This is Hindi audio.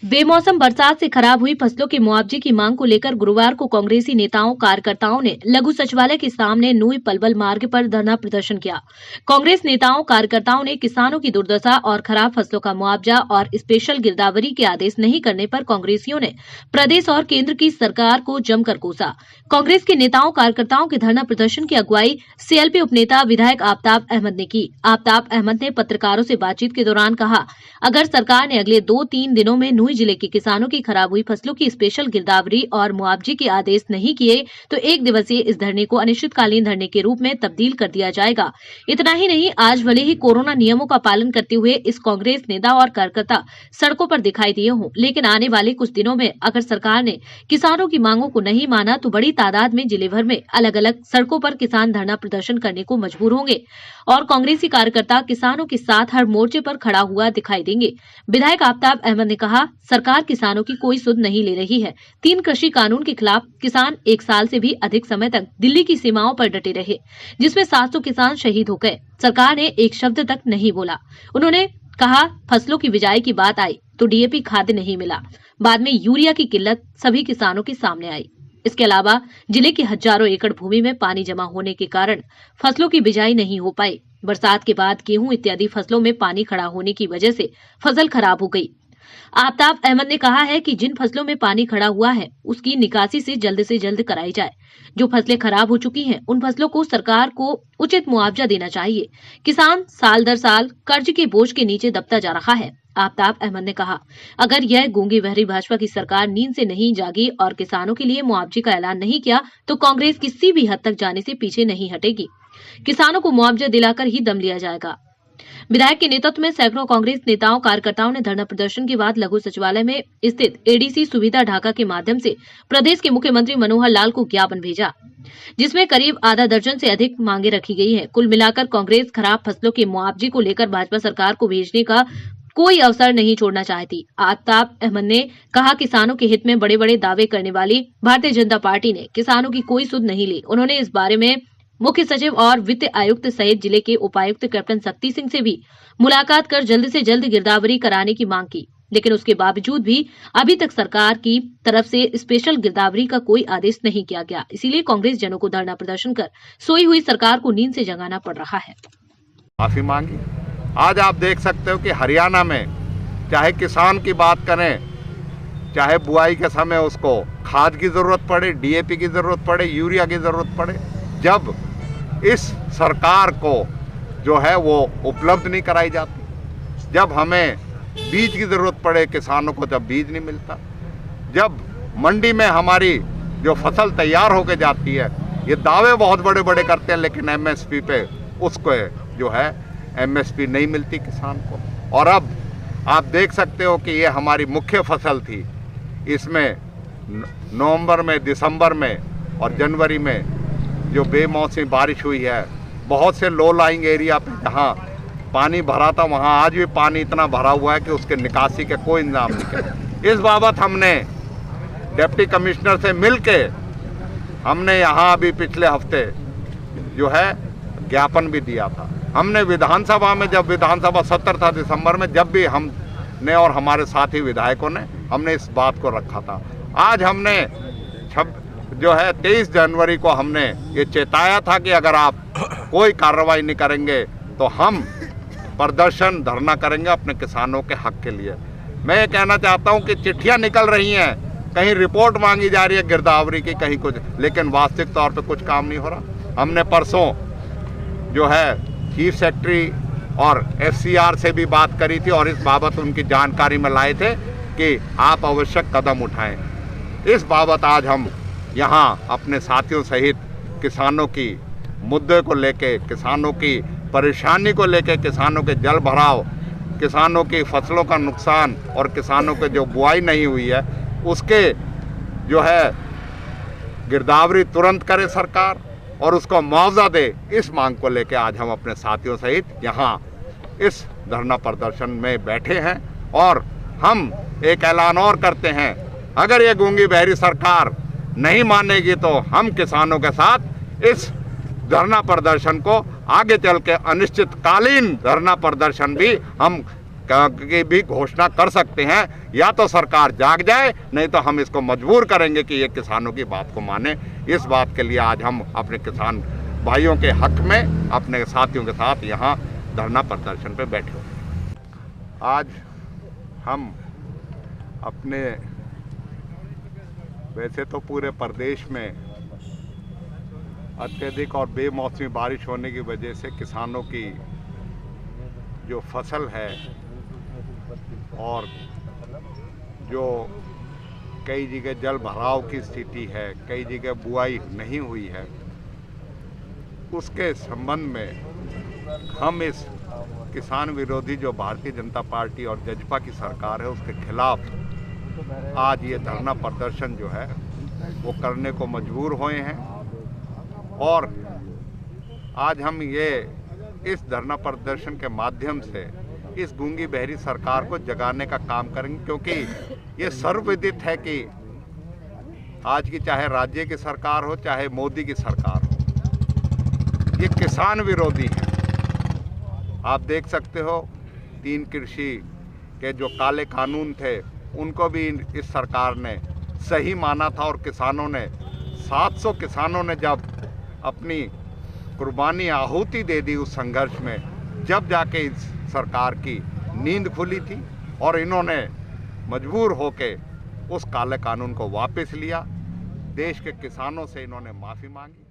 बेमौसम बरसात से खराब हुई फसलों के मुआवजे की मांग को लेकर गुरुवार को कांग्रेसी नेताओं कार्यकर्ताओं ने लघु सचिवालय के सामने नूई पलवल मार्ग पर धरना प्रदर्शन किया। कांग्रेस नेताओं कार्यकर्ताओं ने किसानों की दुर्दशा और खराब फसलों का मुआवजा और स्पेशल गिरदावरी के आदेश नहीं करने पर कांग्रेसियों ने प्रदेश और केंद्र की सरकार को जमकर कोसा। कांग्रेस के नेताओं कार्यकर्ताओं के धरना प्रदर्शन की अगुवाई सीएलपी उपनेता विधायक आफताब अहमद ने की। आफताब अहमद ने पत्रकारों से बातचीत के दौरान कहा, अगर सरकार ने अगले 2-3 दिनों में नूई जिले के किसानों की खराब हुई फसलों की स्पेशल गिरदावरी और मुआवजे के आदेश नहीं किए तो 1 दिवसीय इस धरने को अनिश्चितकालीन धरने के रूप में तब्दील कर दिया जाएगा। इतना ही नहीं, आज भले ही कोरोना नियमों का पालन करते हुए इस कांग्रेस नेता और कार्यकर्ता सड़कों पर दिखाई दिए हों, लेकिन आने वाले कुछ दिनों में अगर सरकार ने किसानों की मांगों को नहीं माना तो बड़ी तादाद में जिले भर में अलग अलग सड़कों पर किसान धरना प्रदर्शन करने को मजबूर होंगे और कांग्रेसी कार्यकर्ता किसानों के साथ हर मोर्चे पर खड़ा हुआ दिखाई देंगे। विधायक आफताब अहमद ने कहा, सरकार किसानों की कोई सुध नहीं ले रही है। 3 कृषि कानून के खिलाफ किसान 1 साल से भी अधिक समय तक दिल्ली की सीमाओं पर डटे रहे, जिसमें 700 किसान शहीद हो गए। सरकार ने एक शब्द तक नहीं बोला। उन्होंने कहा, फसलों की बिजाई की बात आई तो डीएपी खाद नहीं मिला। बाद में यूरिया की किल्लत सभी किसानों के सामने आई। इसके अलावा जिले की हजारों एकड़ भूमि में पानी जमा होने के कारण फसलों की बिजाई नहीं हो पाई। बरसात के बाद गेहूं इत्यादि फसलों में पानी खड़ा होने की वजह से फसल खराब हो गई। आफताब अहमद ने कहा है कि जिन फसलों में पानी खड़ा हुआ है उसकी निकासी से जल्द कराई जाए। जो फसलें खराब हो चुकी हैं उन फसलों को सरकार को उचित मुआवजा देना चाहिए। किसान साल दर साल कर्ज के बोझ के नीचे दबता जा रहा है। आफताब अहमद ने कहा, अगर यह गूंगी बहरी भाजपा की सरकार नींद से नहीं जागी और किसानों के लिए मुआवजे का ऐलान नहीं किया तो कांग्रेस किसी भी हद तक जाने से पीछे नहीं हटेगी। किसानों को मुआवजा दिलाकर ही दम लिया जाएगा। विधायक के नेतृत्व में सैकड़ों कांग्रेस नेताओं कार्यकर्ताओं ने धरना प्रदर्शन के बाद लघु सचिवालय में स्थित एडीसी सुविधा ढाका के माध्यम से प्रदेश के मुख्यमंत्री मनोहर लाल को ज्ञापन भेजा, जिसमें करीब आधा दर्जन से अधिक मांगे रखी गई है। कुल मिलाकर कांग्रेस खराब फसलों के मुआवजे को लेकर भाजपा सरकार को भेजने का कोई अवसर नहीं छोड़ना चाहती। आफताब अहमद ने कहा, किसानों के हित में बड़े बड़े दावे करने वाली भारतीय जनता पार्टी ने किसानों की कोई सुध नहीं ली। उन्होंने इस बारे में मुख्य सचिव और वित्त आयुक्त सहित जिले के उपायुक्त कैप्टन शक्ति सिंह से भी मुलाकात कर जल्द से जल्द गिरदावरी कराने की मांग की, लेकिन उसके बावजूद भी अभी तक सरकार की तरफ से स्पेशल गिरदावरी का कोई आदेश नहीं किया गया। इसीलिए कांग्रेस जनों को धरना प्रदर्शन कर सोई हुई सरकार को नींद से जगाना पड़ रहा है। माफी मांगी। आज आप देख सकते हो कि हरियाणा में चाहे किसान की बात करें, चाहे बुआई के समय उसको खाद की जरूरत पड़े, डीएपी की जरूरत पड़े, यूरिया की जरूरत पड़े, जब इस सरकार को जो है वो उपलब्ध नहीं कराई जाती, जब हमें बीज की ज़रूरत पड़े किसानों को जब बीज नहीं मिलता, जब मंडी में हमारी जो फसल तैयार होके जाती है, ये दावे बहुत बड़े बड़े करते हैं लेकिन एमएसपी पे उसको जो है एमएसपी नहीं मिलती किसान को। और अब आप देख सकते हो कि ये हमारी मुख्य फसल थी, इसमें नवंबर में, दिसंबर में और जनवरी में जो बेमौसमी बारिश हुई है, बहुत से लो लाइंग एरिया पे जहाँ पानी भरा था वहाँ आज भी पानी इतना भरा हुआ है कि उसके निकासी के कोई इंतजाम नहीं किया। इस बाबत हमने डिप्टी कमिश्नर से मिलके हमने यहाँ अभी पिछले हफ्ते जो है ज्ञापन भी दिया था। हमने विधानसभा में, जब विधानसभा सत्र था दिसंबर में, जब भी हमने और हमारे साथी विधायकों ने हमने इस बात को रखा था। आज हमने जो है 23 जनवरी को हमने ये चेताया था कि अगर आप कोई कार्रवाई नहीं करेंगे तो हम प्रदर्शन धरना करेंगे अपने किसानों के हक के लिए। मैं ये कहना चाहता हूँ कि चिट्ठियाँ निकल रही हैं, कहीं रिपोर्ट मांगी जा रही है गिरदावरी की, कहीं कुछ, लेकिन वास्तविक तौर पे कुछ काम नहीं हो रहा। हमने परसों जो है चीफ सेक्रेटरी और एफसीआर से भी बात करी थी और इस बाबत उनकी जानकारी में लाए थे कि आप आवश्यक कदम उठाएं। इस बाबत आज हम यहाँ अपने साथियों सहित किसानों की मुद्दे को लेके, किसानों की परेशानी को लेके, किसानों के जल भराव, किसानों की फसलों का नुकसान और किसानों के जो बुआई नहीं हुई है उसके जो है गिरदावरी तुरंत करे सरकार और उसको मुआवजा दे, इस मांग को लेके आज हम अपने साथियों सहित यहाँ इस धरना प्रदर्शन में बैठे हैं। और हम एक ऐलान और करते हैं, अगर ये गूंगी बहरी सरकार नहीं मानेगी तो हम किसानों के साथ इस धरना प्रदर्शन को आगे चल के अनिश्चितकालीन धरना प्रदर्शन भी हम की भी घोषणा कर सकते हैं। या तो सरकार जाग जाए, नहीं तो हम इसको मजबूर करेंगे कि ये किसानों की बात को माने। इस बात के लिए आज हम अपने किसान भाइयों के हक में अपने साथियों के साथ यहाँ धरना प्रदर्शन पे बैठे हुए। आज हम अपने, वैसे तो पूरे प्रदेश में अत्यधिक और बेमौसमी बारिश होने की वजह से किसानों की जो फसल है और जो कई जगह जल भराव की स्थिति है, कई जगह बुआई नहीं हुई है, उसके संबंध में हम इस किसान विरोधी जो भारतीय जनता पार्टी और जजपा की सरकार है उसके खिलाफ आज ये धरना प्रदर्शन जो है वो करने को मजबूर हुए हैं। और आज हम ये इस धरना प्रदर्शन के माध्यम से इस गूंगी बहरी सरकार को जगाने का काम करेंगे, क्योंकि ये सर्वविदित है कि आज की चाहे राज्य की सरकार हो चाहे मोदी की सरकार हो, ये किसान विरोधी है। आप देख सकते हो 3 कृषि के जो काले कानून थे उनको भी इस सरकार ने सही माना था और किसानों ने 700 किसानों ने जब अपनी कुर्बानी आहुति दे दी उस संघर्ष में, जब जाके इस सरकार की नींद खुली थी और इन्होंने मजबूर होके उस काले कानून को वापस लिया। देश के किसानों से इन्होंने माफ़ी मांगी।